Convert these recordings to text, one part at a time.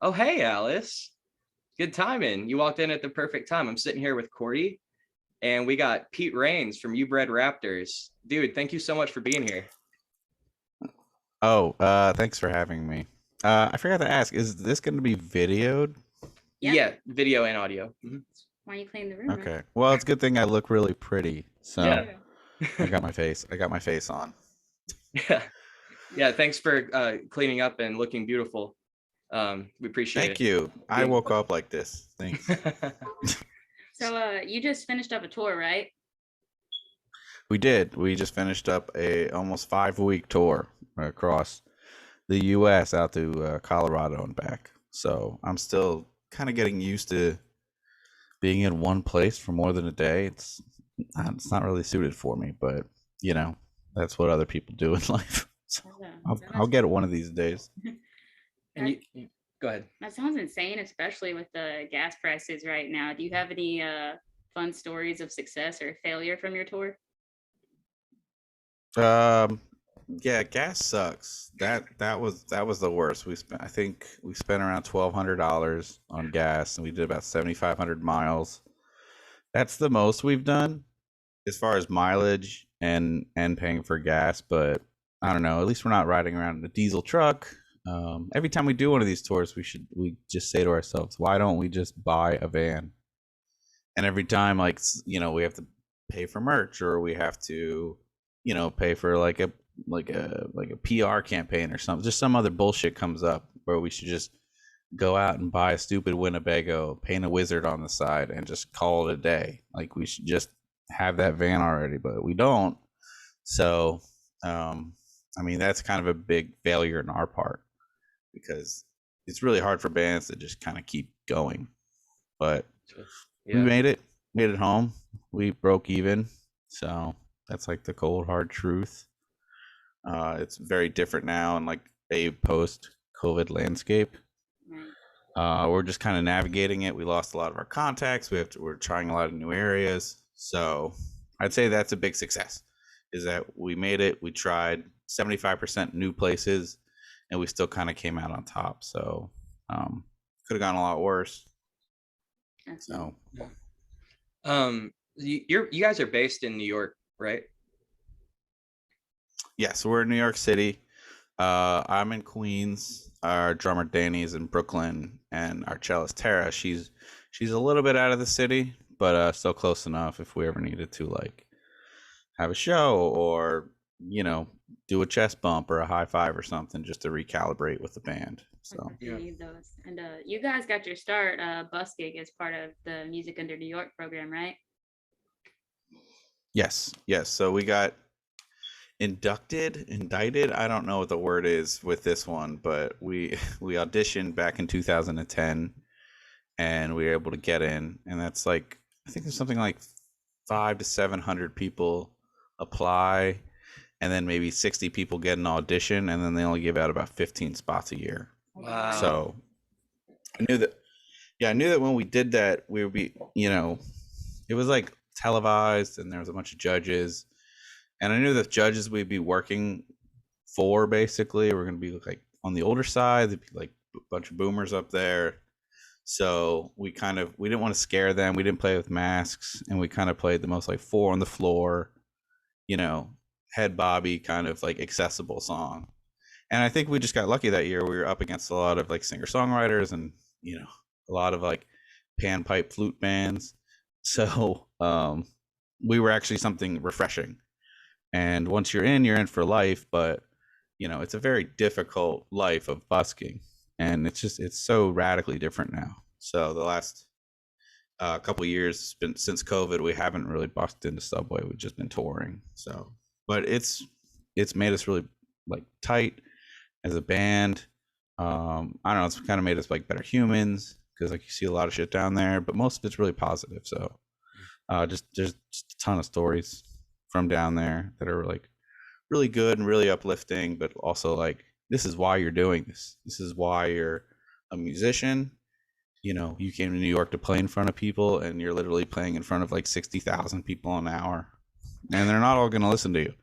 Oh, hey, Alice. Good timing. You walked in at the perfect time. I'm sitting here with Cordie, and we got Pete Rains from Bred Raptors. Dude, thank you so much for being here. Oh, thanks for having me. I forgot to ask, is this going to be videoed? Yep. Yeah, video and audio. Why you clean the room, right? Okay. Well, it's a good thing I look really pretty, so Yeah. I got my face. I got my face on. Yeah. Yeah. Thanks for cleaning up and looking beautiful. We appreciate Thank you. I being. woke up like this. Thanks. So you just finished up a tour, right? We did. We just finished up a almost 5-week tour across the U.S. out to Colorado and back. So I'm still kind of getting used to being in one place for more than a day. It's not really suited for me, but you know, that's what other people do in life. So I'll get it one of these days. And you go ahead. That sounds insane, especially with the gas prices right now. Do you have any fun stories of success or failure from your tour? Um, yeah, gas sucks. That was the worst. I think we spent around $1,200 on gas, and we did about 7,500 miles. That's the most we've done as far as mileage and paying for gas. But I don't know. At least we're not riding around in a diesel truck. Every time we do one of these tours, we just say to ourselves, why don't we just buy a van? And every time, like, we have to pay for merch, or we have to, pay for like a PR campaign or something, just some other bullshit comes up where we should just go out and buy a stupid Winnebago, paint a wizard on the side, and just call it a day. Like, we should just have that van already, but we don't. So, I mean, that's kind of a big failure on our part, because it's really hard for bands to just kind of keep going. But we Yeah. made it home. We broke even. So that's like the cold hard truth. It's very different now in like a post COVID landscape. Right. We're just kind of navigating it. We lost a lot of our contacts. We're trying a lot of new areas. So I'd say that's a big success, is that we made it. We tried 75% new places, and we still kind of came out on top. So could have gone a lot worse. So You guys are based in New York, right? yeah, so we're in New York City. I'm in Queens. Our drummer Danny is in Brooklyn, and our cellist Tara, she's a little bit out of the city, but still close enough if we ever needed to, like, have a show, or do a chest bump or a high five or something, just to recalibrate with the band. So You need those. And you guys got your start busking as part of the Music Under New York program, right? yes. So we got indicted, I don't know what the word is with this one, but we we auditioned back in 2010, and we were able to get in. And that's like, I think there's something like 500 to 700 people apply, and then maybe 60 people get an audition, and then they only give out about 15 spots a year. Wow. So I knew that when we did that, we would be, it was like televised, and there was a bunch of judges, and I knew the judges we'd be working for, basically, were going to be like on the older side. There'd be like a bunch of boomers up there. So we didn't want to scare them. We didn't play with masks, and we kind of played the most like four on the floor, head bobby kind of like accessible song. And I think we just got lucky that year. We were up against a lot of like singer songwriters, and a lot of like panpipe flute bands. So we were actually something refreshing. And once you're in for life. But it's a very difficult life of busking, and it's so radically different now. So the last couple of years, since COVID, we haven't really busked into Subway. We've just been touring. So, but it's made us really like tight as a band. I don't know. It's kind of made us like better humans, because like you see a lot of shit down there, but most of it's really positive. So just there's just a ton of stories from down there that are like really good and really uplifting, but also like, this is why you're doing this. This is why you're a musician. You came to New York to play in front of people, and you're literally playing in front of like 60,000 people an hour, and they're not all going to listen to you.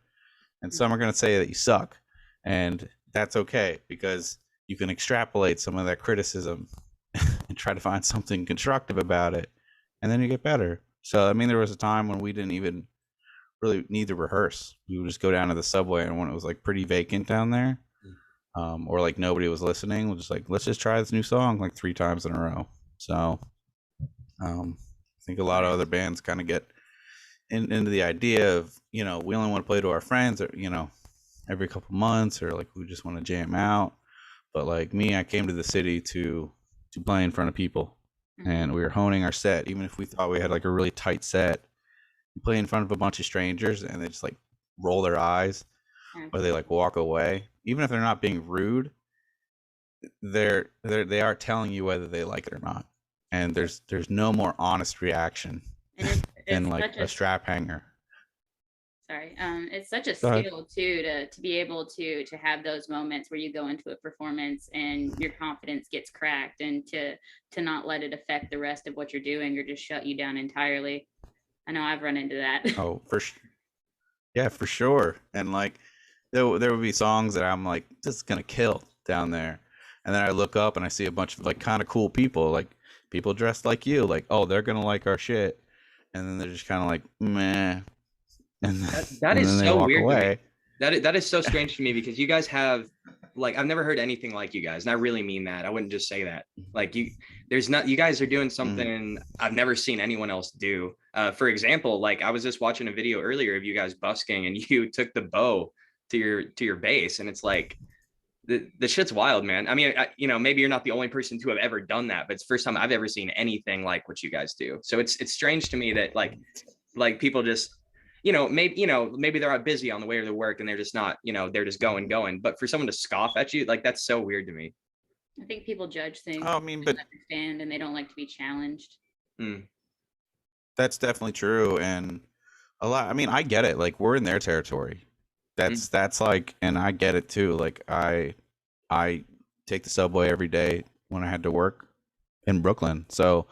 And some are going to say that you suck, and that's okay, because you can extrapolate some of that criticism and try to find something constructive about it, and then you get better. So I mean, there was a time when we didn't even really need to rehearse. We would just go down to the subway, and when it was like pretty vacant down there, or like nobody was listening, we're just like, let's just try this new song like 3 times in a row. So I think a lot of other bands kind of get into the idea of, you know, we only want to play to our friends, or, you know, every couple months, or like we just want to jam out. But like me, I came to the city to play in front of people, and we were honing our set. Even if we thought we had like a really tight set, we play in front of a bunch of strangers and they just like roll their eyes, or they like walk away. Even if they're not being rude, they are telling you whether they like it or not. And there's no more honest reaction than like a strap hanger. Sorry. It's such a Go ahead. skill too to be able to have those moments where you go into a performance and your confidence gets cracked, and to not let it affect the rest of what you're doing or just shut you down entirely. I know I've run into that. Oh, yeah, for sure. And like there would be songs that I'm like, this is gonna kill down there, and then I look up and I see a bunch of like kind of cool people, like people dressed like you, like, oh, they're gonna like our shit, and then they're just kind of like, meh, and that and is then they so walk weird away. to me. That is so strange to me, because you guys have, like, I've never heard anything like you guys, and I really mean that. I wouldn't just say that. Like, you guys are doing something I've never seen anyone else do. For example, like, I was just watching a video earlier of you guys busking, and you took the bow to your bass, and it's like, the shit's wild, man. I mean, you know, maybe you're not the only person to have ever done that, but it's the first time I've ever seen anything like what you guys do. So it's strange to me that like people just, you know, maybe they're busy on the way to work and they're just not, you know, they're just going. But for someone to scoff at you, like, that's so weird to me. I think people judge things. Oh, I mean, but understand, and they don't like to be challenged. That's definitely true. And a lot, I mean, I get it. Like, we're in their territory. That's like, and I get it too. Like, I take the subway every day when I had to work in Brooklyn. So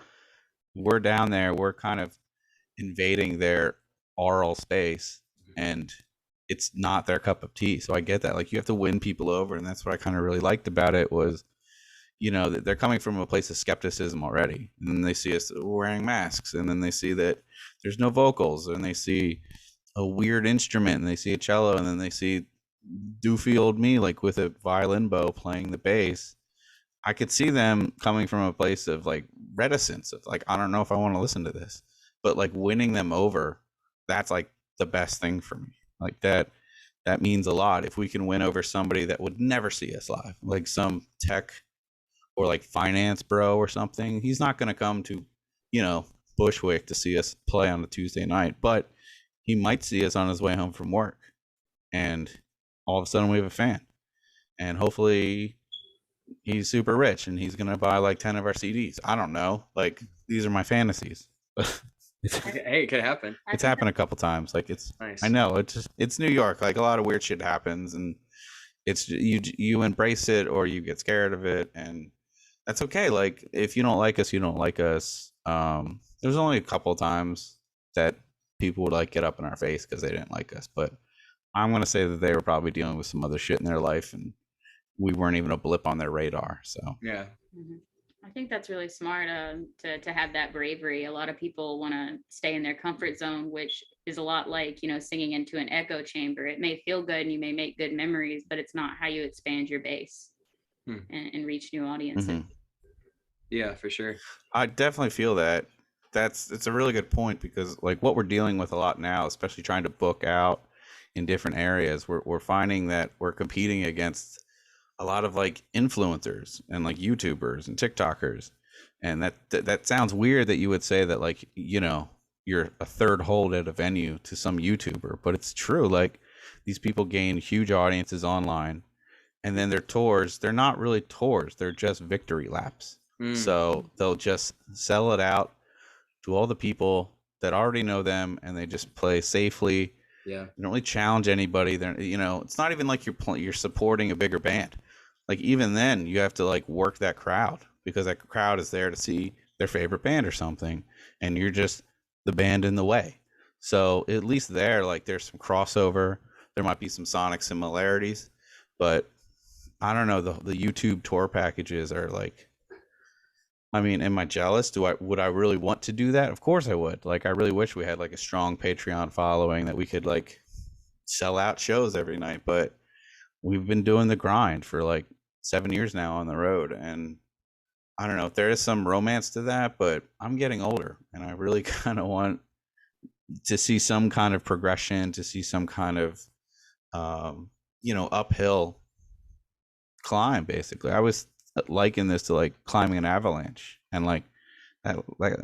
we're down there, we're kind of invading their oral space, and it's not their cup of tea. So I get that. Like, you have to win people over, and that's what I kind of really liked about it was, you know, that they're coming from a place of skepticism already, and then they see us wearing masks, and then they see that there's no vocals, and they see a weird instrument, and they see a cello, and then they see doofy old me like with a violin bow playing the bass. I could see them coming from a place of like reticence, of like, I don't know if I want to listen to this, but like winning them over, that's like the best thing for me. Like that means a lot. If we can win over somebody that would never see us live, like some tech or like finance bro or something, he's not going to come to, you know, Bushwick to see us play on a Tuesday night, but he might see us on his way home from work, and all of a sudden we have a fan, and hopefully he's super rich and he's going to buy like 10 of our CDs. I don't know. Like, these are my fantasies. Hey, it could happen. It's happened a couple times. Like, it's nice. I know it's New York. Like, a lot of weird shit happens, and it's you embrace it or you get scared of it, and that's okay. Like, if you don't like us, you don't like us. There's only a couple of times that people would like get up in our face because they didn't like us, but I'm gonna say that they were probably dealing with some other shit in their life, and we weren't even a blip on their radar. So yeah. I think that's really smart to have that bravery. A lot of people want to stay in their comfort zone, which is a lot like, you know, singing into an echo chamber. It may feel good and you may make good memories, but it's not how you expand your base and reach new audiences. Yeah, for sure. I definitely feel that. It's a really good point, because like what we're dealing with a lot now, especially trying to book out in different areas, we're finding that we're competing against a lot of like influencers and like YouTubers and TikTokers, and that sounds weird that you would say that, like, you know, you're a third hold at a venue to some YouTuber, but it's true. Like, these people gain huge audiences online, and then their tours, they're not really tours, they're just victory laps. So they'll just sell it out to all the people that already know them, and they just play safely. Yeah, they don't really challenge anybody. They're, you know, it's not even like you're supporting a bigger band. Like, even then you have to like work that crowd, because that crowd is there to see their favorite band or something, and you're just the band in the way. So at least there, like, there's some crossover. There might be some sonic similarities, but I don't know, the YouTube tour packages are like, I mean, am I jealous? Would I really want to do that? Of course I would. Like, I really wish we had like a strong Patreon following that we could like sell out shows every night, but we've been doing the grind for like 7 years now on the road, and I don't know if there is some romance to that, but I'm getting older and I really kind of want to see some kind of progression, to see some kind of uphill climb. Basically, I was liken this to like climbing an avalanche, and like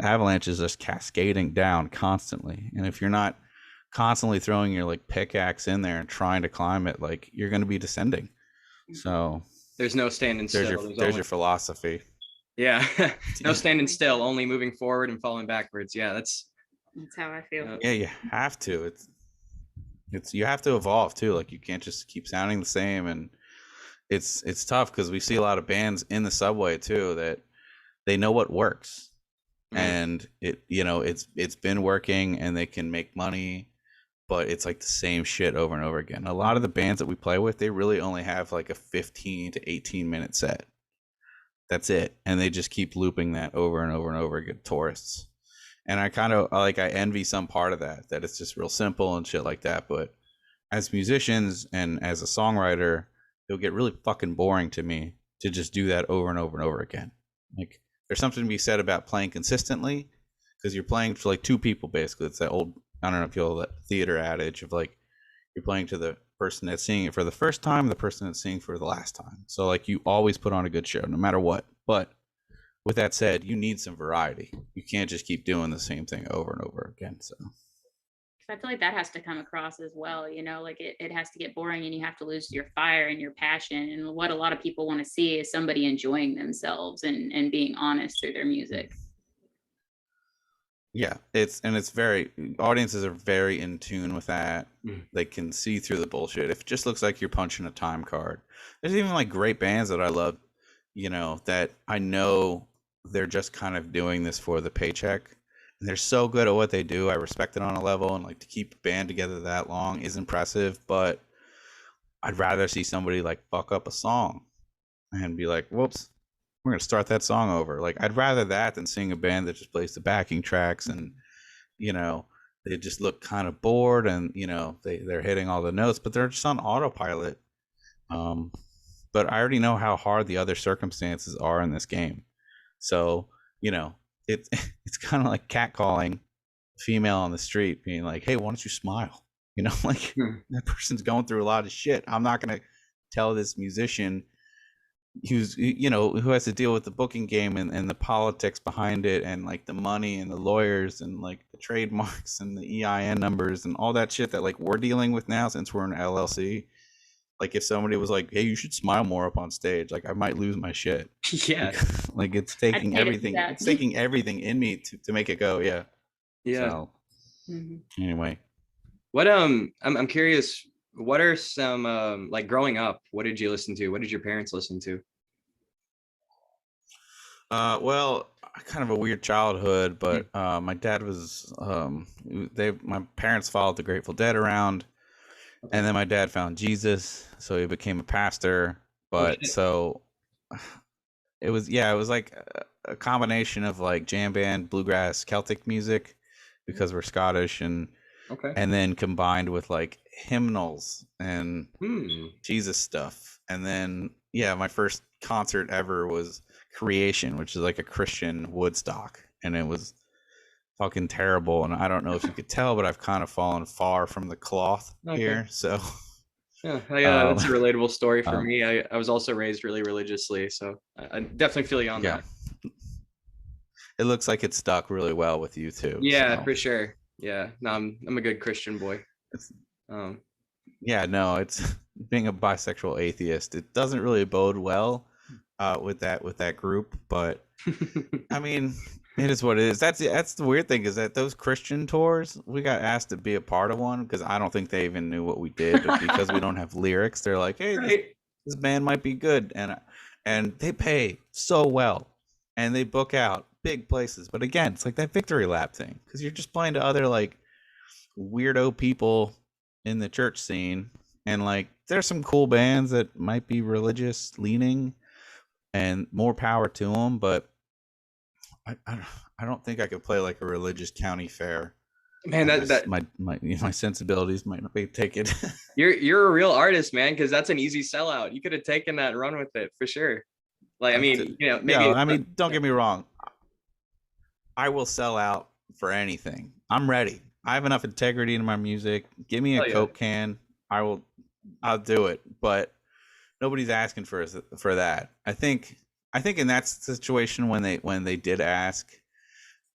avalanche is just cascading down constantly, and if you're not constantly throwing your like pickaxe in there and trying to climb it, like you're going to be descending. So there's no standing still. There's your philosophy. Yeah. No standing still, only moving forward and falling backwards. Yeah, that's how I feel. Yeah, you have to. It's you have to evolve too. Like you can't just keep sounding the same, and it's tough because we see a lot of bands in the subway too that they know what works, and it's been working and they can make money, but it's like the same shit over and over again. A lot of the bands that we play with, they really only have like a 15 to 18 minute set. That's it, and they just keep looping that over and over and over again. Tourists. And I kind of I envy some part of that it's just real simple and shit like that. But as musicians and as a songwriter, it'll get really fucking boring to me to just do that over and over and over again. Like there's something to be said about playing consistently, because you're playing for like two people basically. It's that old, I don't know if you know that theater adage of like you're playing to the person that's seeing it for the first time, the person that's seeing for the last time. So like you always put on a good show no matter what. But with that said, you need some variety. You can't just keep doing the same thing over and over again. So I feel like that has to come across as well, like it has to get boring and you have to lose your fire and your passion. And what a lot of people want to see is somebody enjoying themselves and being honest through their music. Yeah, it's very, audiences are very in tune with that. They can see through the bullshit. If it just looks like you're punching a time card. There's even like great bands that I love, that I know they're just kind of doing this for the paycheck, and they're so good at what they do. I respect it on a level, and like to keep a band together that long is impressive, but I'd rather see somebody like fuck up a song and be like, whoops, we're gonna start that song over. Like I'd rather that than seeing a band that just plays the backing tracks and they just look kind of bored, and they're hitting all the notes but they're just on autopilot. But I already know how hard the other circumstances are in this game. So, it's kind of like catcalling a female on the street being like, hey, why don't you smile? Like that person's going through a lot of shit. I'm not going to tell this musician who has to deal with the booking game and the politics behind it and like the money and the lawyers and like the trademarks and the EIN numbers and all that shit that like we're dealing with now since we're an LLC. Like if somebody was like, hey, you should smile more up on stage, like I might lose my shit. Yeah. Like it's taking everything. It's taking everything in me to make it go. Yeah. Yeah. So, anyway. What I'm curious, what are some like growing up, what did you listen to? What did your parents listen to? Well, kind of a weird childhood, but my dad was my parents followed the Grateful Dead around. And then my dad found Jesus, so he became a pastor. But so it was like a combination of like jam band, bluegrass, Celtic music, because we're Scottish, and then combined with like hymnals and Jesus stuff. And then my first concert ever was Creation, which is like a Christian Woodstock, and it was fucking terrible. And I don't know if you could tell, but I've kind of fallen far from the cloth here. So that's a relatable story for me. I was also raised really religiously, so I definitely feel you on that. It looks like it stuck really well with you too. Yeah, so. For sure. Yeah, no, I'm a good Christian boy. It's being a bisexual atheist, it doesn't really bode well with that group, but I mean, it is what it is. That's the weird thing, is that those Christian tours, we got asked to be a part of one because I don't think they even knew what we did, but because we don't have lyrics, they're like, hey, this band might be good, and they pay so well and they book out big places. But again, it's like that victory lap thing, because you're just playing to other like weirdo people in the church scene, And like there's some cool bands that might be religious leaning, and more power to them, but I don't think I could play like a religious county fair. Man, My sensibilities might not be taken. you're a real artist, man, because that's an easy sellout. You could have taken that and run with it for sure. Like, I mean, maybe. Yeah, I mean, don't get me wrong. I will sell out for anything. I'm ready. I have enough integrity in my music. Give me a Coke can. I'll do it. But nobody's asking for that. I think in that situation when they did ask,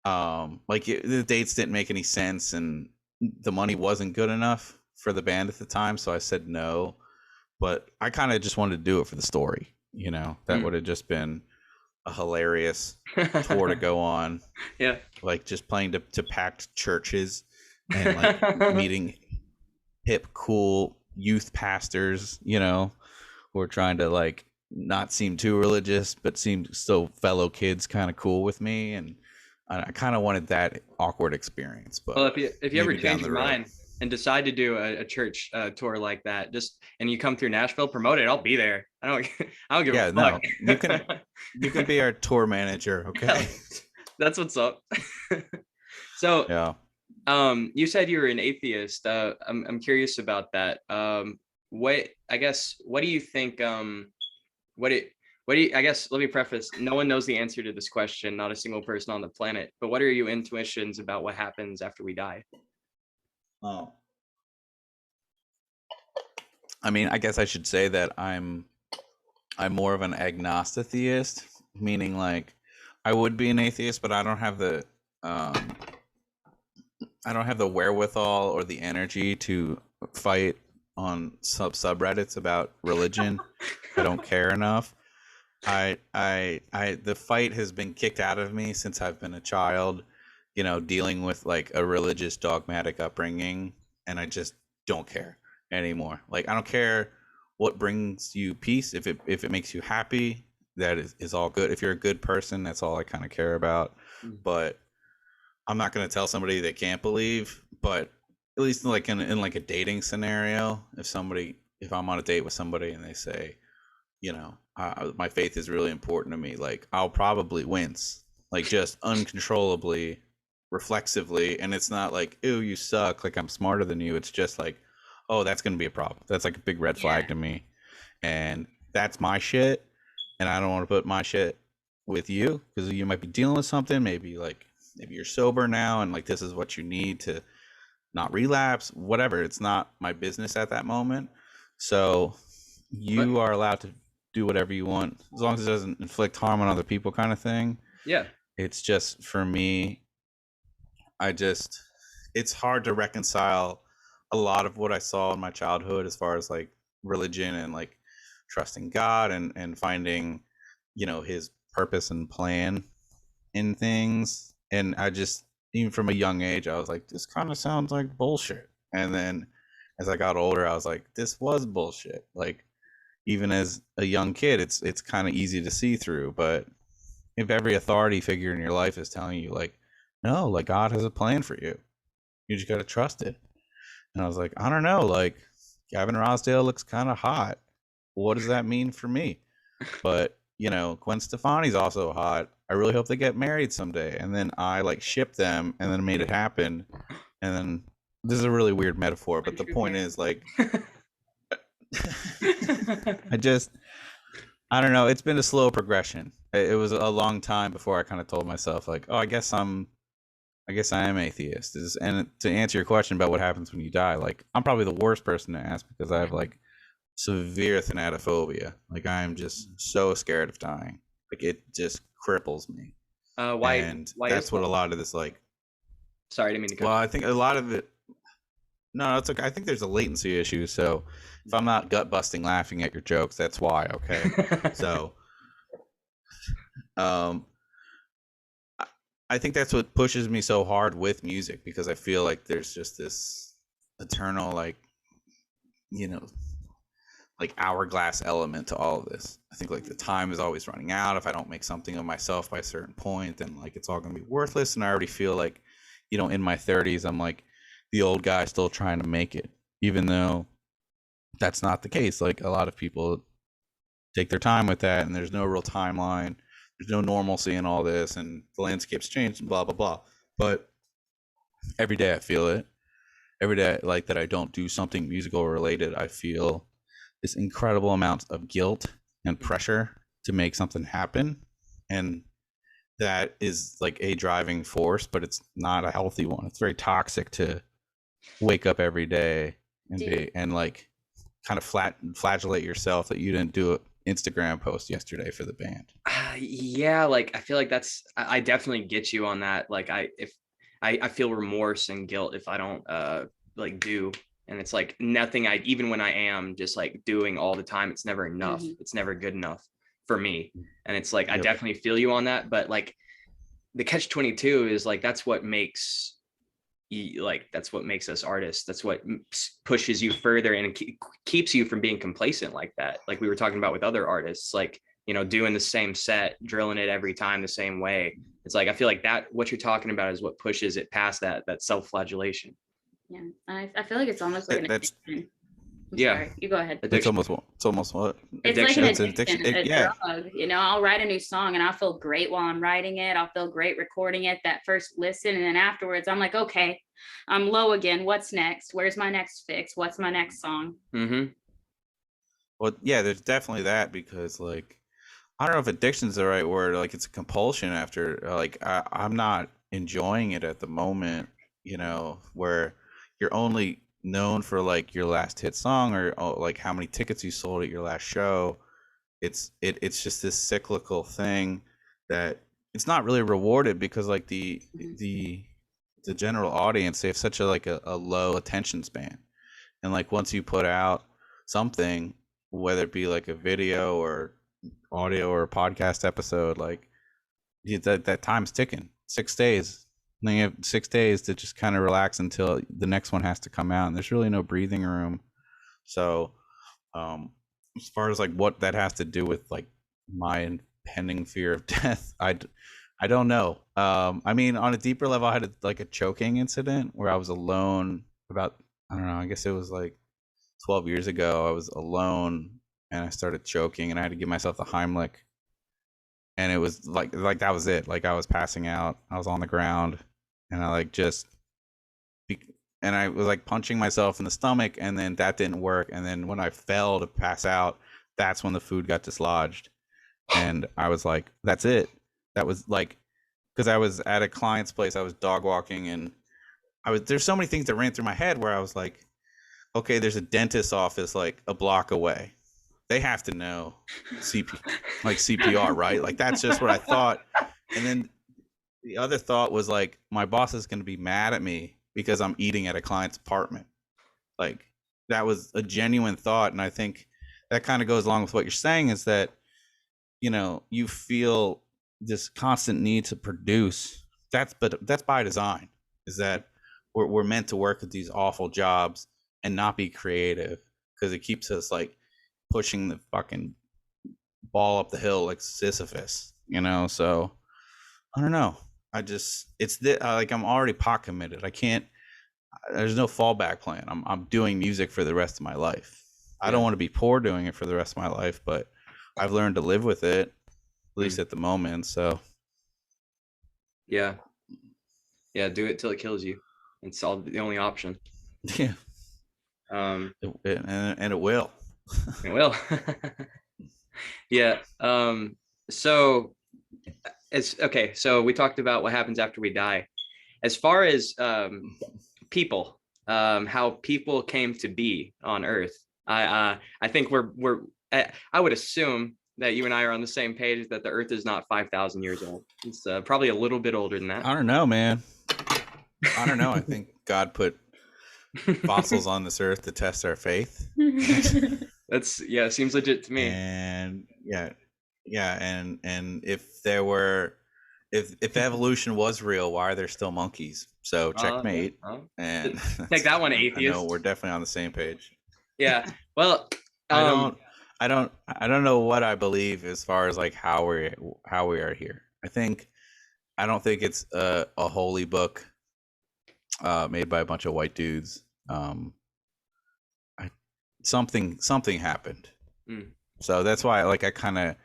like the dates didn't make any sense and the money wasn't good enough for the band at the time, so I said no. But I kind of just wanted to do it for the story, that would have just been a hilarious tour to go on. Yeah, like just playing to packed churches and like meeting hip cool youth pastors, who are trying to like not seem too religious but seem so fellow kids kind of cool with me. And I kind of wanted that awkward experience. But well, if you ever change your mind and decide to do a church tour like that, and you come through Nashville, promote it. I'll be there. I don't give a fuck. No, you can be our tour manager. Okay. Yeah, that's what's up. So yeah. You said you were an atheist. I'm curious about that. What do you think? I guess let me preface. No one knows the answer to this question. Not a single person on the planet. But what are your intuitions about what happens after we die? Oh. I mean, I guess I should say that I'm more of an agnostitheist, meaning like I would be an atheist, but I don't have the wherewithal or the energy to fight on subreddits about religion. I don't care enough. The fight has been kicked out of me since I've been a child, dealing with like a religious dogmatic upbringing, and I just don't care anymore. Like I don't care what brings you peace. If it makes you happy, that is all good. If you're a good person, that's all I kind of care about. But I'm not going to tell somebody they can't believe, but at least like in like a dating scenario, if I'm on a date with somebody and they say, my faith is really important to me, like I'll probably wince, like just uncontrollably, reflexively. And it's not like, ew, you suck, like I'm smarter than you. It's just like, oh, that's going to be a problem. That's like a big red flag to me. And that's my shit. And I don't want to put my shit with you because you might be dealing with something. Maybe you're sober now and like this is what you need to not relapse, whatever. It's not my business at that moment. So you are allowed to do whatever you want as long as it doesn't inflict harm on other people, kind of thing. Yeah. It's just for me, it's hard to reconcile a lot of what I saw in my childhood as far as like religion and like trusting God and finding, his purpose and plan in things. And I just, even from a young age, I was like, this kind of sounds like bullshit. And then as I got older, I was like, this was bullshit. Like even as a young kid, it's kind of easy to see through. But if every authority figure in your life is telling you like, no, like God has a plan for you, you just got to trust it. And I was like, I don't know, like Gavin Rossdale looks kind of hot. What does that mean for me? But, Gwen Stefani's also hot. I really hope they get married someday. And then I like shipped them and then made it happen. And then this is a really weird metaphor, but the point is like, I don't know. It's been a slow progression. It was a long time before I kind of told myself like, oh, I guess I am atheist. And to answer your question about what happens when you die, like I'm probably the worst person to ask because I have like severe thanatophobia. Like I am just so scared of dying. Like it just cripples me. Why? And why that's what a lot of this like. Sorry, I didn't mean to cut. Well, I think a lot of it. No, it's okay. I think there's a latency issue. So if I'm not gut busting laughing at your jokes, that's why. Okay. So, I think that's what pushes me so hard with music because I feel like there's just this eternal like like hourglass element to all of this. I think like the time is always running out. If I don't make something of myself by a certain point, then like it's all gonna be worthless. And I already feel like, in my 30s, I'm like the old guy still trying to make it, even though that's not the case. Like a lot of people take their time with that, and there's no real timeline. There's no normalcy in all this, and the landscape's changed and blah blah blah. But every day I feel it. Every day, like that I don't do something musical related, I feel this incredible amount of guilt and pressure to make something happen. And that is like a driving force, but it's not a healthy one. It's very toxic to wake up every day and like kind of flagellate yourself that you didn't do an Instagram post yesterday for the band. Yeah, like I feel like I definitely get you on that. Like I feel remorse and guilt if I don't like do, and it's like nothing. Even when I am just like doing all the time, it's never enough. It's never good enough for me. And it's like I definitely feel you on that. But like the catch-22 is like that's what makes us artists. That's what pushes you further and keeps you from being complacent like that. Like we were talking about with other artists, like, you know, doing the same set, drilling it every time the same way. It's like I feel like that what you're talking about is what pushes it past that self-flagellation. Yeah, I feel like it's almost like an addiction. Sorry, you go ahead. Addiction. It's almost what? It's addiction. Like an addiction, a drug. You know, I'll write a new song and I'll feel great while I'm writing it. I'll feel great recording it that first listen. And then afterwards, I'm like, okay, I'm low again. What's next? Where's my next fix? What's my next song? Well, yeah, there's definitely that, because like, I don't know if addiction is the right word. Like it's a compulsion after, like I'm not enjoying it at the moment, you know, where you're only known for like your last hit song or like how many tickets you sold at your last show. It's just this cyclical thing that it's not really rewarded, because like the general audience, they have such a low attention span. And like once you put out something, whether it be like a video or audio or a podcast episode, like that time's ticking. 6 days. And then you have 6 days to just kind of relax until the next one has to come out, and there's really no breathing room. So as far as like what that has to do with like my impending fear of death, I don't know. I mean, on a deeper level, I had like a choking incident where I was alone about, I don't know, I guess it was like 12 years ago. I was alone and I started choking, and I had to give myself the Heimlich. And it was like that was it. Like I was passing out. I was on the ground, and I like and I was like punching myself in the stomach, and then that didn't work. And then when I fell to pass out, that's when the food got dislodged. And I was like, that's it. That was like, because I was at a client's place, I was dog walking, and there's so many things that ran through my head where I was like, okay, there's a dentist's office like a block away. They have to know CPR, right? Like that's just what I thought. And then the other thought was like, my boss is going to be mad at me because I'm eating at a client's apartment. Like that was a genuine thought. And I think that kind of goes along with what you're saying, is that, you know, you feel this constant need to produce. That's by design, is that we're meant to work at these awful jobs and not be creative, because it keeps us like pushing the fucking ball up the hill like Sisyphus, you know? So I don't know. Like I'm already pot committed. I can't, there's no fallback plan. I'm doing music for the rest of my life. I don't want to be poor doing it for the rest of my life, but I've learned to live with it, at least at the moment. So yeah, do it till it kills you. It's all the only option. Yeah. And it will. It will. Yeah. So it's okay. So we talked about what happens after we die. As far as people, how people came to be on Earth, I think I would assume that you and I are on the same page, that the Earth is not 5,000 years old. It's probably a little bit older than that. I don't know, man. I don't know. I think God put fossils on this Earth to test our faith. It seems legit to me. And and if there were, if evolution was real, why are there still monkeys? So checkmate. And take that one, atheist. No, we're definitely on the same page. Yeah. Well, I don't know what I believe as far as like how we are here. I don't think it's a holy book made by a bunch of white dudes. something happened. Mm. So that's why, like, I kind of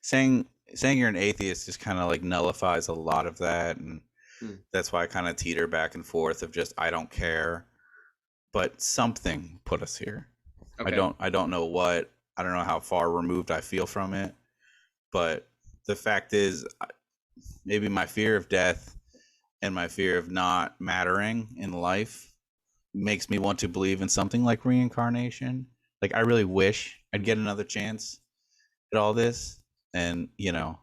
saying you're an atheist just kind of like nullifies a lot of that, and that's why I kind of teeter back and forth of just I don't care, but something put us here. Okay. I don't know what. I don't know how far removed I feel from it, but the fact is, maybe my fear of death and my fear of not mattering in life makes me want to believe in something like reincarnation. Like, I really wish I'd get another chance at all this. And, you know,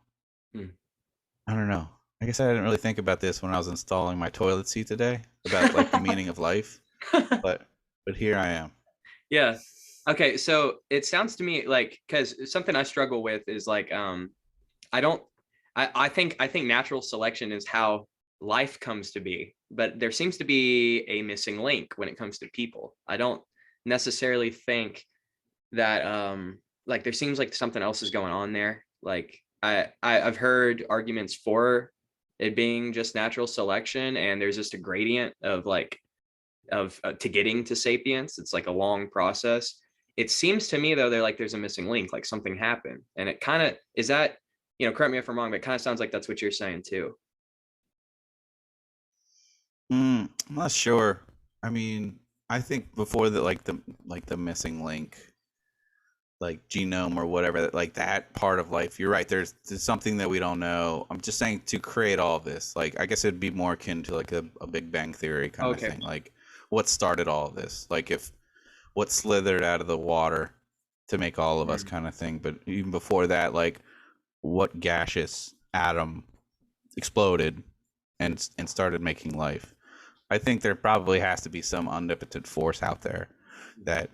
I don't know. I guess I didn't really think about this when I was installing my toilet seat today about like the meaning of life, but here I am. Yeah. Okay. So it sounds to me like, because something I struggle with is like, I think natural selection is how life comes to be, but there seems to be a missing link when it comes to people. I don't necessarily think that like there seems like something else is going on there. Like I've heard arguments for it being just natural selection, and there's just a gradient of like to getting to sapience. It's like a long process. It seems to me though, there's a missing link, like something happened, and it kind of is that, you know, correct me if I'm wrong, but it kind of sounds like that's what you're saying too. I'm not sure. I mean, I think before the missing link, like genome or whatever, that like that part of life, you're right, there's something that we don't know. I'm just saying, to create all of this, like, I guess it'd be more akin to like a Big Bang Theory kind of thing. Like, what started all of this? Like, if what slithered out of the water to make all of us kind of thing. But even before that, like, what gaseous atom exploded and started making life? I think there probably has to be some omnipotent force out there that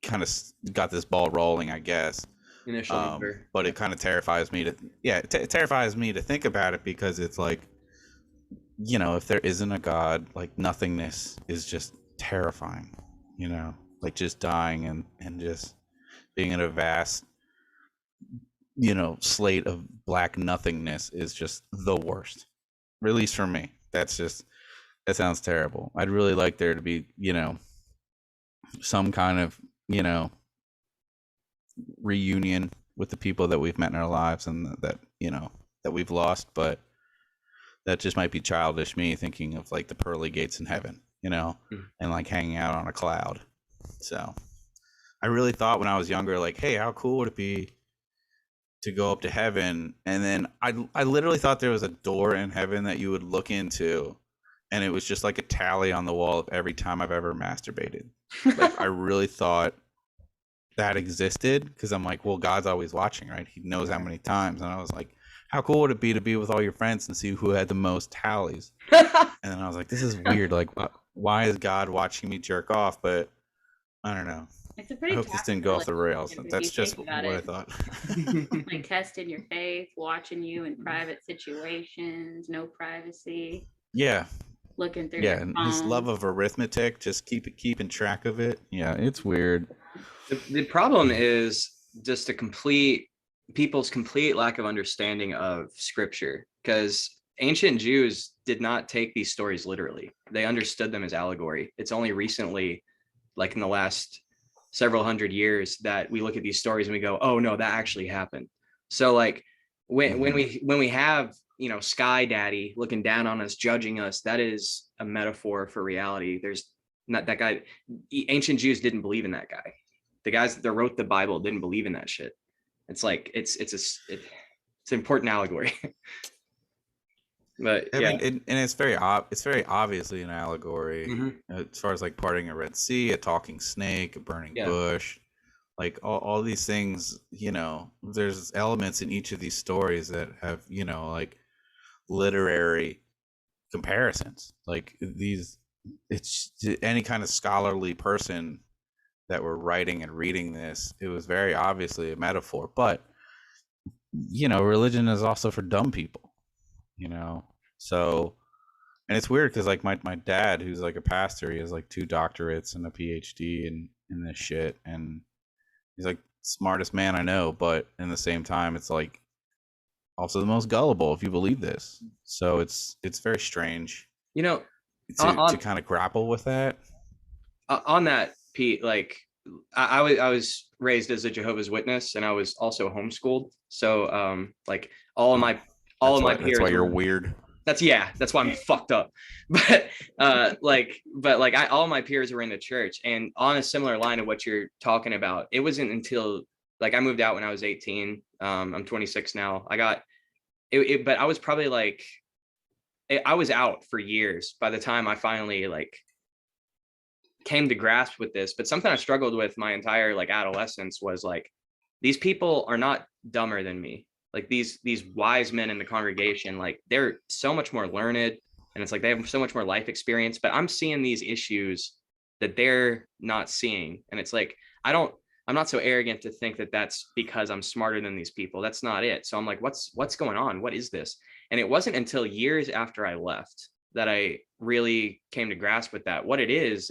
kind of got this ball rolling, I guess. But it kind of terrifies me it terrifies me to think about it, because it's like, you know, if there isn't a God, like, nothingness is just terrifying, you know, like just dying and just being in a vast, you know, slate of black nothingness is just the worst, at least for me. That sounds terrible. I'd really like there to be, you know, some kind of, you know, reunion with the people that we've met in our lives and that, you know, that we've lost. But that just might be childish me thinking of like the pearly gates in heaven, you know, and like hanging out on a cloud. So I really thought when I was younger, like, hey, how cool would it be to go up to heaven? And then I literally thought there was a door in heaven that you would look into, and it was just like a tally on the wall of every time I've ever masturbated. Like, I really thought that existed, because I'm like, well, God's always watching, right? He knows how many times. And I was like, how cool would it be to be with all your friends and see who had the most tallies? And then I was like, this is weird. Like, why is God watching me jerk off? But I don't know. It's a pretty I hope this didn't go off the rails. That's just what I thought. Like, testing your faith, watching you in private situations, no privacy. Yeah. Looking through. Yeah, and his love of arithmetic, just keeping track of it. Yeah, it's weird. The problem is just people's complete lack of understanding of scripture, because ancient Jews did not take these stories literally. They understood them as allegory. It's only recently, like in the last several hundred years, that we look at these stories and we go, oh no, that actually happened. So like when we have, you know, Sky Daddy looking down on us, judging us, that is a metaphor for reality. There's not that guy. Ancient Jews didn't believe in that guy. The guys that wrote the Bible didn't believe in that shit. It's like it's an important allegory. But I mean, and it's very obviously an allegory, as far as like parting a Red Sea, a talking snake, a burning bush, like all these things. You know, there's elements in each of these stories that have, you know, like literary comparisons. Like these, it's any kind of scholarly person that were writing and reading this, it was very obviously a metaphor. But, you know, religion is also for dumb people, you know. So, and it's weird because like my dad, who's like a pastor, he has like 2 doctorates and a PhD in this shit, and he's like smartest man I know, but in the same time it's like also the most gullible, if you believe this. So it's very strange, you know, to kind of grapple with that. On that, Pete, like I was raised as a Jehovah's Witness, and I was also homeschooled. So like all of my peers That's why you're were, weird. that's why I'm fucked up. But all my peers were in the church, and on a similar line of what you're talking about, it wasn't until like I moved out when I was 18. I'm 26 now. I got it, but I was probably like I was out for years by the time I finally like came to grasp with this. But something I struggled with my entire like adolescence was like, these people are not dumber than me. Like these wise men in the congregation, like they're so much more learned, and it's like they have so much more life experience, but I'm seeing these issues that they're not seeing. And it's like, I'm not so arrogant to think that that's because I'm smarter than these people. That's not it. So I'm like, what's going on? What is this? And it wasn't until years after I left that I really came to grasp with that. What it is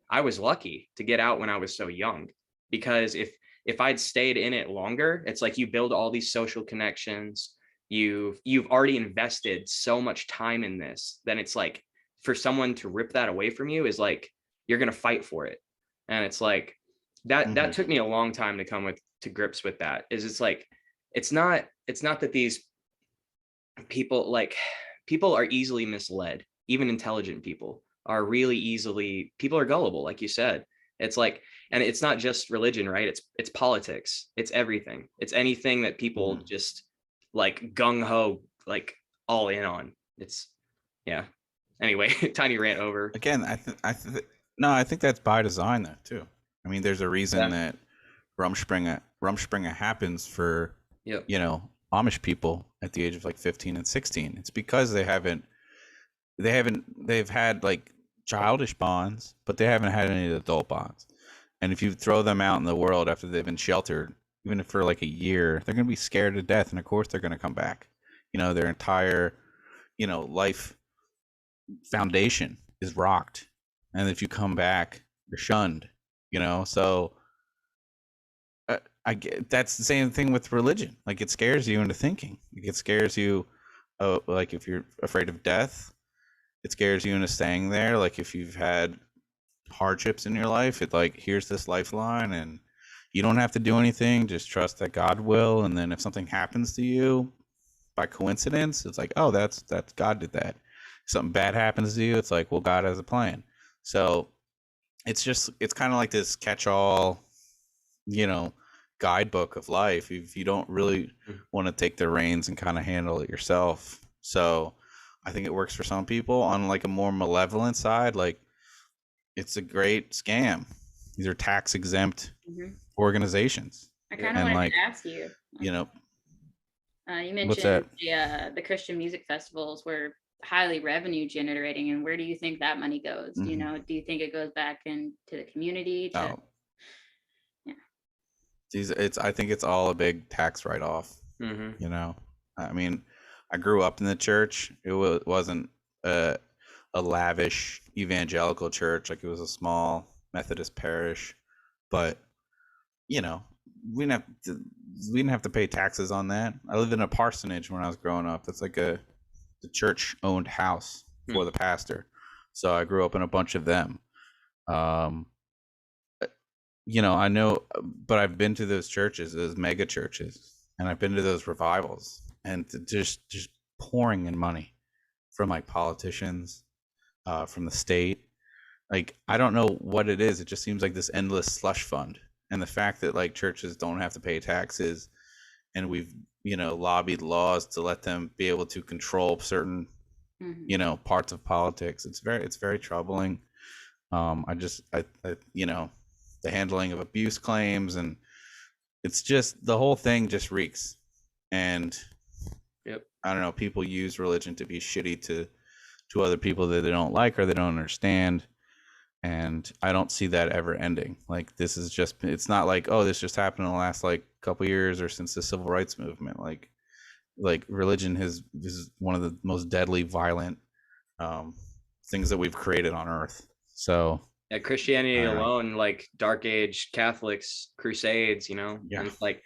I was lucky to get out when I was so young, because if I'd stayed in it longer, it's like you build all these social connections. You've already invested so much time in this, then it's like for someone to rip that away from you is like you're gonna fight for it. And it's like that took me a long time to come to grips with that. It's like it's not that these people are easily misled. Even intelligent people are people are gullible, like you said. It's like, and it's not just religion, right? It's politics, it's everything, it's anything that people just like gung-ho, like all in on. It's yeah. Anyway, tiny rant over. Again, I think that's by design though too. I mean, there's a reason that Rumspringa happens for Amish people at the age of like 15 and 16. It's because they've had like childish bonds, but they haven't had any adult bonds. And if you throw them out in the world after they've been sheltered, even for like a year, they're going to be scared to death. And of course they're going to come back. Their entire, life foundation is rocked. And if you come back, you're shunned, so I get that's the same thing with religion. Like it scares you into thinking. It scares you, like if you're afraid of death, it scares you into staying there. Like if you've had hardships in your life, it's like, here's this lifeline and you don't have to do anything, just trust that God will. And then if something happens to you by coincidence, it's like, oh, that's God did that. If something bad happens to you, it's like, well, God has a plan. So it's kind of like this catch-all, guidebook of life if you don't really want to take the reins and kind of handle it yourself. So I think it works for some people. On like a more malevolent side, like it's a great scam. These are tax exempt organizations. I kind of wanted to ask you. You mentioned the Christian music festivals were highly revenue generating, and where do you think that money goes? Do you think it goes back into the community? I think it's all a big tax write-off. I mean, I grew up in the church. It wasn't a lavish evangelical church. Like it was a small Methodist parish, but we didn't have to pay taxes on that. I lived in a parsonage when I was growing up. That's like the church owned house for the pastor. So I grew up in a bunch of them. I know, but I've been to those churches, those mega churches, and I've been to those revivals, and just pouring in money from like politicians, from the state. Like, I don't know what it is. It just seems like this endless slush fund. And the fact that like churches don't have to pay taxes, and we've, lobbied laws to let them be able to control certain, parts of politics. It's very troubling. The handling of abuse claims, and it's just, the whole thing just reeks. And I don't know, people use religion to be shitty to other people that they don't like or they don't understand. And I don't see that ever ending. Like this is just, it's not like, oh, this just happened in the last like couple years or since the civil rights movement. Like religion is one of the most deadly, violent things that we've created on earth. So Christianity alone, like Dark Age Catholics, Crusades, and it's like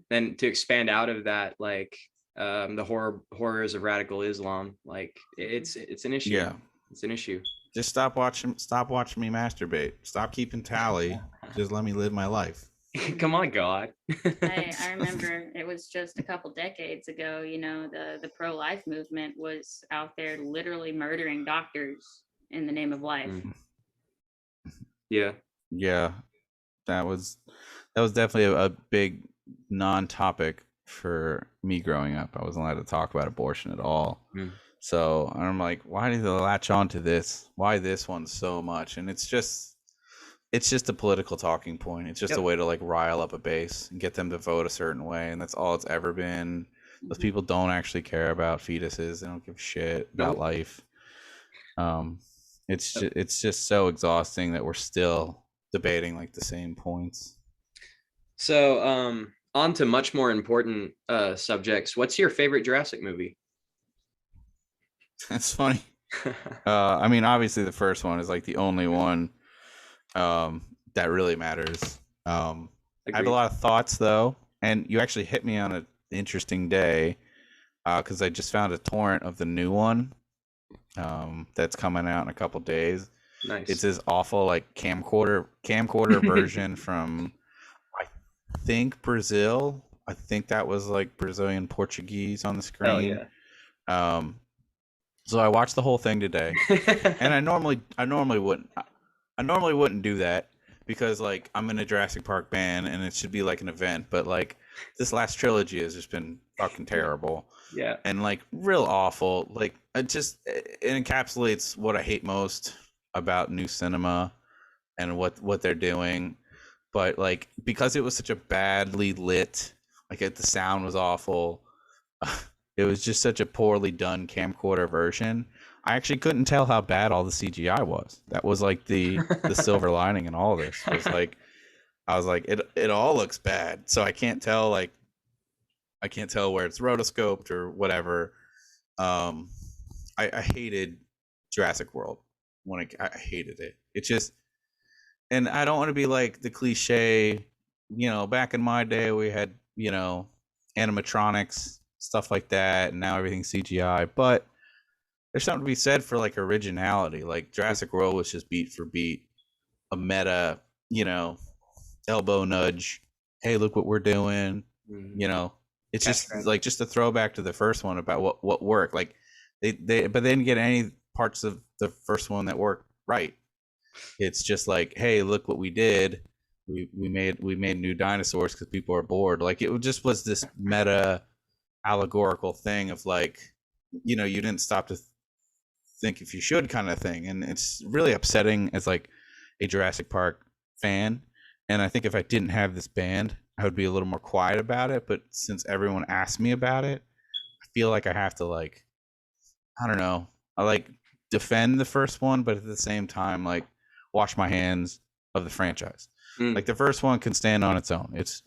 then to expand out of that, like the horrors of radical Islam, like it's an issue. It's an issue. Just stop watching me masturbate. Stop keeping tally. Just let me live my life. Come on, God. I remember it was just a couple decades ago, the pro-life movement was out there literally murdering doctors in the name of life. Yeah. Yeah. That was definitely a big non-topic for me growing up. I wasn't allowed to talk about abortion at all. So I'm like, why do they latch on to this? Why this one so much? And it's just a political talking point. It's just a way to like rile up a base and get them to vote a certain way, and that's all it's ever been. Those people don't actually care about fetuses. They don't give a shit about life. It's just so exhausting that we're still debating like the same points. So on to much more important subjects. What's your favorite Jurassic movie? That's funny. I mean, obviously the first one is like the only one that really matters. I have a lot of thoughts though, and you actually hit me on an interesting day because I just found a torrent of the new one that's coming out in a couple days. Nice. It's this awful like camcorder version from I think Brazil. I think that was like Brazilian Portuguese on the screen. Oh, yeah. So I watched the whole thing today, and I normally wouldn't do that because like I'm in a Jurassic Park band and it should be like an event, but like this last trilogy has just been fucking terrible. Yeah. And like real awful. Like it encapsulates what I hate most about new cinema and what they're doing. But like because it was such a badly lit, like the sound was awful. It was just such a poorly done camcorder version. I actually couldn't tell how bad all the CGI was. That was like the silver lining in all this. It was like I was like it all looks bad. So I can't tell where it's rotoscoped or whatever. I hated Jurassic World when I hated it. It just, and I don't want to be like the cliche, back in my day we had, animatronics, stuff like that, and now everything's CGI, but there's something to be said for like originality. Like Jurassic World was just beat for beat a meta, elbow nudge. Hey, look what we're doing. It's just like just a throwback to the first one about what worked. Like but they didn't get any parts of the first one that worked right. It's just like, hey, look what we did. We made new dinosaurs because people are bored. Like it just was this meta allegorical thing of like, you didn't stop to think if you should kind of thing. And it's really upsetting as like a Jurassic Park fan. And I think if I didn't have this band, I would be a little more quiet about it. But since everyone asked me about it, I feel like I have to like, I don't know, I like defend the first one, but at the same time, like wash my hands of the franchise. Like the first one can stand on its own. It's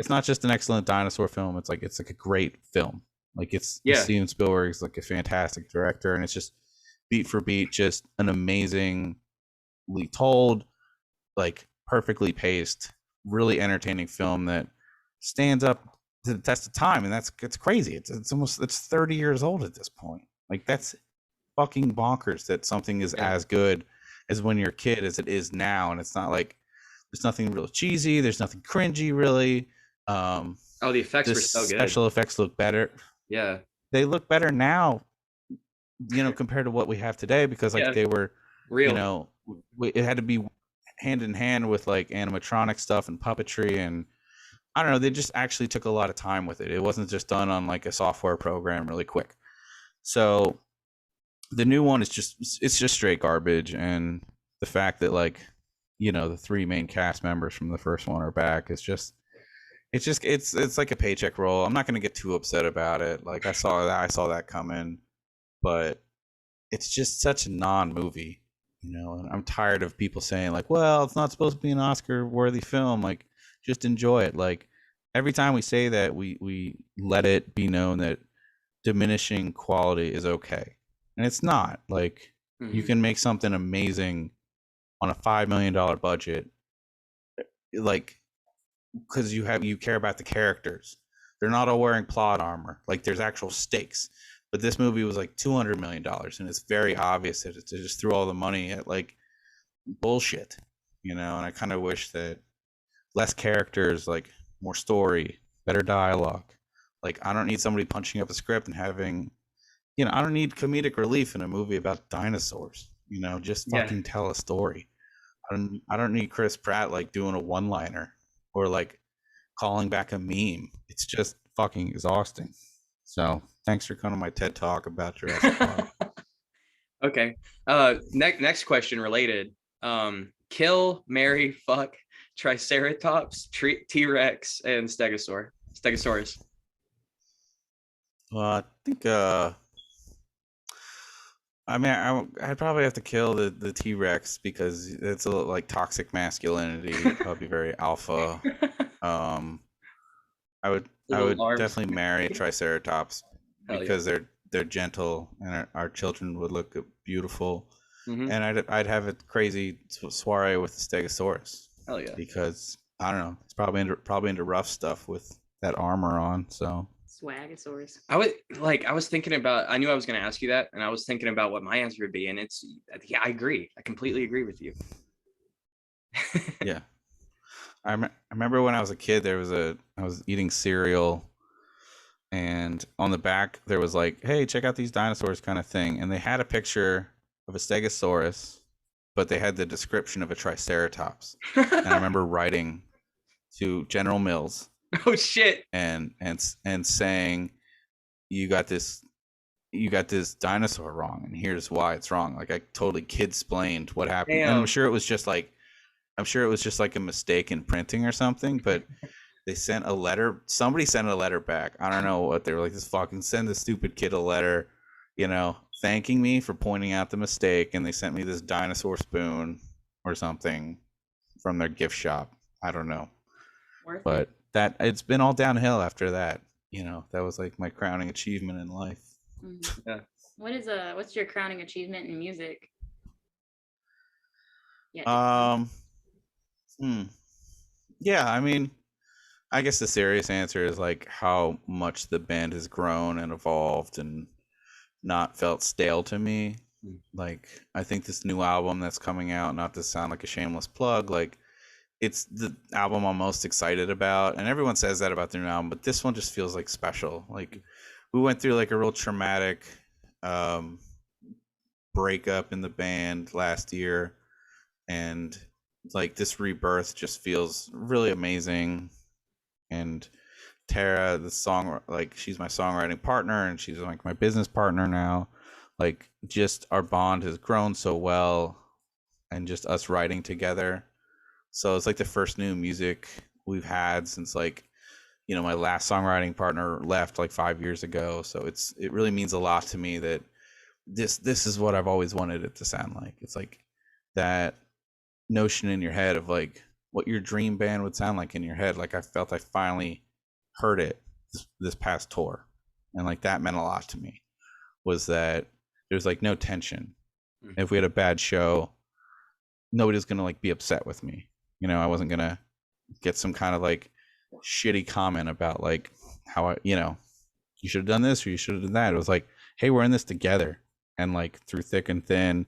not just an excellent dinosaur film. It's like a great film. Like Steven Spielberg's like a fantastic director, and it's just beat for beat, just an amazingly told, like perfectly paced, really entertaining film that stands up to the test of time. And it's crazy. It's almost 30 years old at this point. Like that's fucking bonkers that something is as good as when you're a kid as it is now. And it's not like there's nothing real cheesy. There's nothing cringy really. The effects were so good. Special effects look better. Yeah, they look better now, compared to what we have today because like they were real. It had to be hand in hand with like animatronic stuff and puppetry, and I don't know. They just actually took a lot of time with it. It wasn't just done on like a software program really quick. So the new one is just straight garbage, and the fact that like the three main cast members from the first one are back is just. It's like a paycheck roll. I'm not going to get too upset about it. Like I saw that coming, but it's just such a non-movie, and I'm tired of people saying like, well, it's not supposed to be an Oscar-worthy film. Like just enjoy it. Like every time we say that, we let it be known that diminishing quality is okay. And it's not. Like you can make something amazing on a $5 million budget. Like because you care about the characters. They're not all wearing plot armor. Like there's actual stakes. But this movie was like $200 million, and it's very obvious that it just threw all the money at like bullshit, you know. And I kind of wish that less characters, like more story, better dialogue. Like I don't need somebody punching up a script and having, you know, I don't need comedic relief in a movie about dinosaurs. You know, just fucking tell a story. I don't need Chris Pratt like doing a one-liner or like calling back a meme. It's just fucking exhausting. So thanks for coming to my TED Talk about Jurassic Park. Okay. Next question related. Kill, marry, fuck, Triceratops, T-Rex, and Stegosaurus. Well, I think I mean, I'd probably have to kill the T-Rex because it's a little like toxic masculinity. It'd probably be very alpha. I would definitely marry a Triceratops because they're gentle and our children would look beautiful. Mm-hmm. And I'd have a crazy soiree with the Stegosaurus. Hell yeah! Because I don't know, it's probably into rough stuff with that armor on. So Swagasaurus. I was thinking about, I knew I was going to ask you that, and I was thinking about what my answer would be, and it's, yeah, I agree. I completely agree with you. Yeah. I remember when I was a kid, I was eating cereal, and on the back there was like, hey, check out these dinosaurs kind of thing. And they had a picture of a Stegosaurus, but they had the description of a Triceratops. And I remember writing to General Mills. Oh shit! And saying, you got this dinosaur wrong, and here's why it's wrong. Like I totally kid-splained what happened. Damn. And I'm sure it was just like a mistake in printing or something. But they sent a letter. Somebody sent a letter back. I don't know what they were like. Just fucking send this stupid kid a letter, you know, thanking me for pointing out the mistake. And they sent me this dinosaur spoon or something from their gift shop. I don't know, but that it's been all downhill after that. You know, that was like my crowning achievement in life. Mm-hmm. Yeah. What's your crowning achievement in music? Yeah. Yeah, I mean, I guess the serious answer is like how much the band has grown and evolved and not felt stale to me. Like, I think this new album that's coming out, not to sound like a shameless plug, like it's the album I'm most excited about, and everyone says that about the new album, but this one just feels like special. Like we went through like a real traumatic breakup in the band last year, and like this rebirth just feels really amazing. And Tara, the song, like she's my songwriting partner and she's like my business partner now. Like just our bond has grown so well, and just us writing together. So it's like the first new music we've had since like, you know, my last songwriting partner left like 5 years ago. So it really means a lot to me that this is what I've always wanted it to sound like. It's like that notion in your head of like what your dream band would sound like in your head. Like I felt I finally heard it this past tour, and like that meant a lot to me, was that there's like no tension. Mm-hmm. If we had a bad show, nobody's gonna like be upset with me. You know, I wasn't gonna get some kind of like shitty comment about like how I, you know, you should have done this or you should have done that. It was like, hey, we're in this together, and like through thick and thin,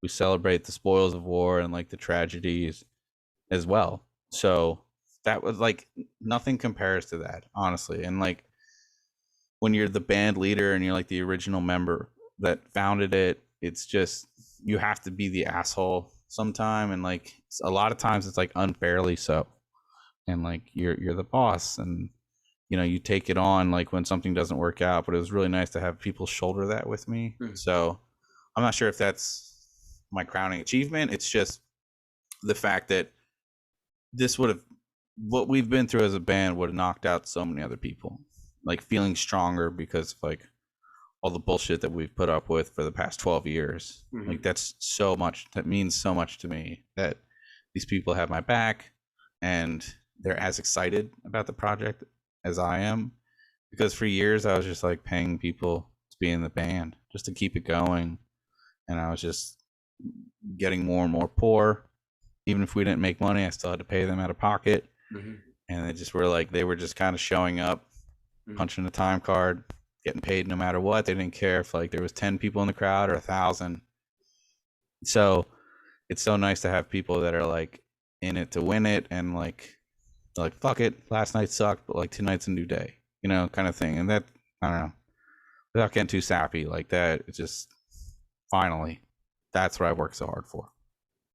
we celebrate the spoils of war and like the tragedies as well. So that was like, nothing compares to that, honestly. And like when you're the band leader and you're like the original member that founded it, it's just, you have to be the asshole sometime, and like a lot of times it's like unfairly so, and like you're the boss, and you know, you take it on like when something doesn't work out. But it was really nice to have people shoulder that with me. Mm-hmm. So I'm not sure if that's my crowning achievement. It's just the fact that what we've been through as a band would have knocked out so many other people, like feeling stronger because of like all the bullshit that we've put up with for the past 12 years. Mm-hmm. Like that means so much to me, that these people have my back and they're as excited about the project as I am, because for years I was just like paying people to be in the band just to keep it going, and I was just getting more and more poor. Even if we didn't make money, I still had to pay them out of pocket. Mm-hmm. And they were just kind of showing up, mm-hmm. punching a time card, getting paid no matter what. They didn't care if like there was 10 people in the crowd or 1,000. So it's so nice to have people that are like in it to win it, and like fuck it, last night sucked, but like tonight's a new day, you know, kind of thing. And that, I don't know, without getting too sappy like that, it's just finally, that's what I work so hard for.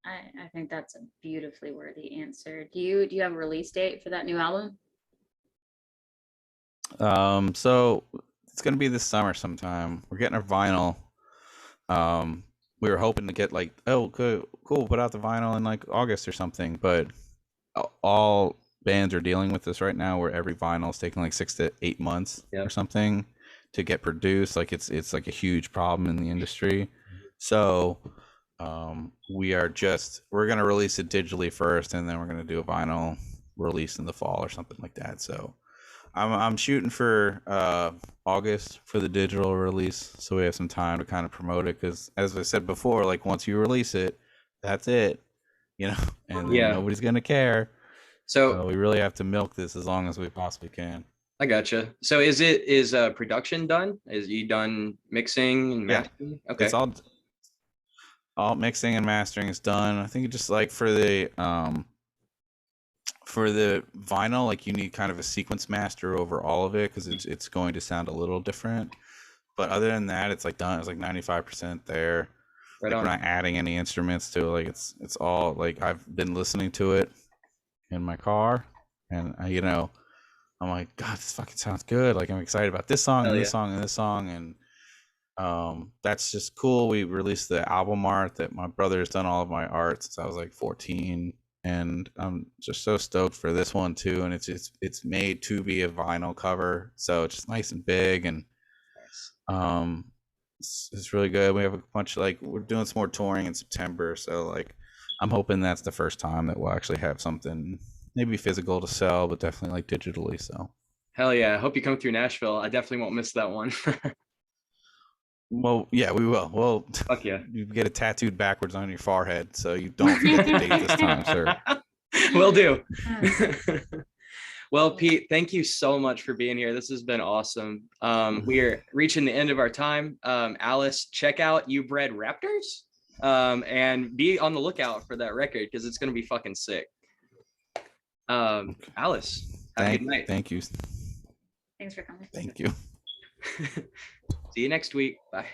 I think that's a beautifully worthy answer. Do you have a release date for that new album? So it's gonna be this summer sometime. We're getting our vinyl. We were hoping to get like, oh, cool, put out the vinyl in like August or something, but all bands are dealing with this right now, where every vinyl is taking like 6 to 8 months or something to get produced. Like it's like a huge problem in the industry. So we're gonna release it digitally first, and then we're gonna do a vinyl release in the fall or something like that. So I'm shooting for August for the digital release, so we have some time to kind of promote it, because as I said before, like once you release it, that's it, you know, and then nobody's gonna care. So we really have to milk this as long as we possibly can. I gotcha. So is production done? Is you done mixing and mastering? Okay. It's all mixing and mastering is done. I think just like for the vinyl, like you need kind of a sequence master over all of it, because it's going to sound a little different. But other than that, it's like done. It's like 95% there. Right like on. We're not adding any instruments to it. Like it's all like, I've been listening to it in my car, and you know, I'm like, God, this fucking sounds good. Like I'm excited about this song and this song and this song, and that's just cool. We released the album art that my brother has done all of my art since I was like 14, and I'm just so stoked for this one too. And it's made to be a vinyl cover, so it's just nice and big, and it's really good. We have a bunch of, like, we're doing some more touring in September, so like I'm hoping that's the first time that we'll actually have something maybe physical to sell, but definitely like digitally. So hell yeah, I hope you come through Nashville. I definitely won't miss that one. well, yeah, we will. Well, fuck yeah. You get it tattooed backwards on your forehead, so you don't forget the date this time, sir. Will do. Well, Pete, thank you so much for being here. This has been awesome. We are reaching the end of our time. Alice, check out You Bred Raptors, and be on the lookout for that record, because it's going to be fucking sick. Alice, have a good night. Thank you. Thanks for coming. Thank you. See you next week. Bye.